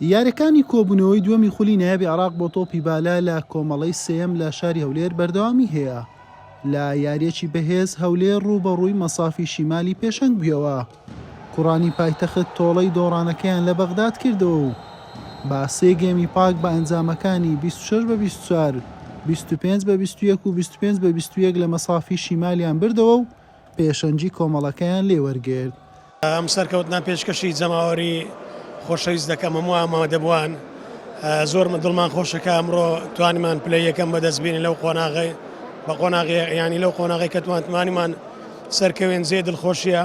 یاریەکانی کۆبوونەوەی دووەمی خولی نایابی عێراق بۆ تۆپی بالا لە کۆمەڵەی سێیەم لە شاری هەولێر بەردەوامی هەیە. لە یاریەکی بەهێز هەولێر ڕووبەڕووی مەسافی شیمالی پێشەنگ بوویەوە. کوڕانی پایتەخت تۆڵەی دۆڕانەکەیان لە بەغداد کردەوە و با سێ گێمی پاک بە ئەنجامەکانی 26-24، 25-21 و 25-21 لە مەسافی شیمالیان بردەوە و پێشەنجی کۆمەڵەکەیان لێوەرگرت. ئەم سەرکەوتنا پێشکەشی جەماوەری خۆشەویست دەکەم هەموو ئامادەبووان زۆر دڵمان خۆشەکە ئەمڕۆ توانیمان پلەی یەکەم بەدەستبینی لەو قۆناغی بە قۆناغی ینی لەو قۆناغی کە توانمانیمان سەرکەوێن زێ دڵخۆشیە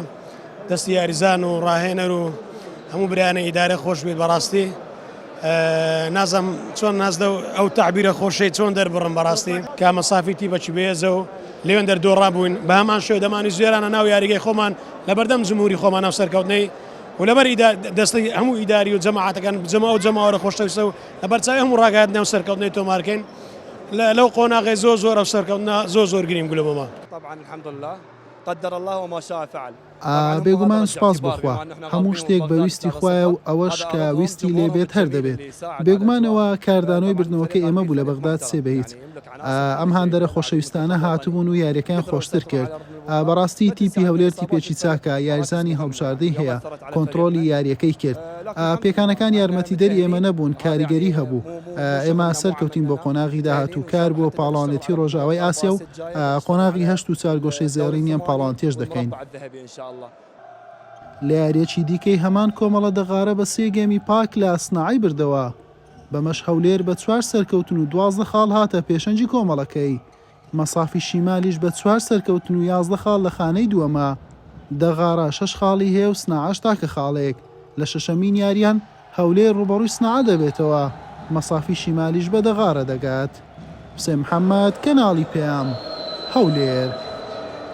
دەستی یاریزان و ڕاهێنەر و هەموو برایانە ئیدارە خۆش بێت بەڕاستی نازم چۆن نازدە ئەو تعبیرە خۆشەی چۆن دەربڕم بەڕاستی کا مەسافیتی بەچی بێزە و لێوێن دەردۆڕابووین بە هەمان شێو دەمانی زێرانە ناو یاریگەی خۆمان لە بەردەم جمهوری خۆمان ناو سەرکەوتنەی و لەبەر دەستی هەموو ئیداری و جەماعەتەکان جەمە و جەماوەرە خۆشەویستە و لەبەر چاوی هەموو ڕاگات ناو سەرکەوتنەی تۆمارکەین لەو قۆناغی زۆر ئەو سەرکەوتنە زۆر گریم گولەمەوە. طبعا الحمدلله قدر الله وما شاء فعل. بێگومان سوپاس بخوا هەموو شتێک بەویستی خوایە و ئەوەش کە ویستی لێبێت هەر دەبێت. بێگومانەوە کاردانەوەی بردنەوەکە ئێمە بوو لە بەغداد سێ بەهیچ. ئەم هاندەرە خۆشەویستانە هاتوبوون و یاریەکان خۆشتر کرد. بەڕاستی تیپی هەولێر تیپێکی چاکە یاریزانی هەڵبژاردەی هەیە کۆنتترۆلی یاریەکەی کرد. پێکانەکان یارمەتیدەری ئێمە نەبوون کاریگەری هەبوو. ئێمە سەرکەوتین بۆ قۆناغی داهاتوو کار بۆ پاڵانێتی ڕۆژاوای ئاسیا و قۆناغی هەشت و چارگۆشەی زێڕینیان پاڵانتێش دەکەین. لە یاریەکی دیکەی هەمان کۆمەڵە دەغارە بە سێ گێمی پاک لە ئەسناعی بردەوە. بەمەش هەولێر بە 4 سەرکەوتن و 12 خاڵ هاتە پێشەنجی کۆمەڵەکەی. مەسافی شیمالیش بە 4 سەرکەوتن و 11 خاڵ لە خانەی دووەمە. دەغارە 6 خاڵی هەیە و سناعەش تاکە خاڵێک. لە شەشەمین یاریان هەولێر ڕوبەڕووی سناعە دەبێتەوە. مەسافی شیمالیش بە دەغارە دەگات. حوسێن محەممەد کەناڵی پێام هەولێر.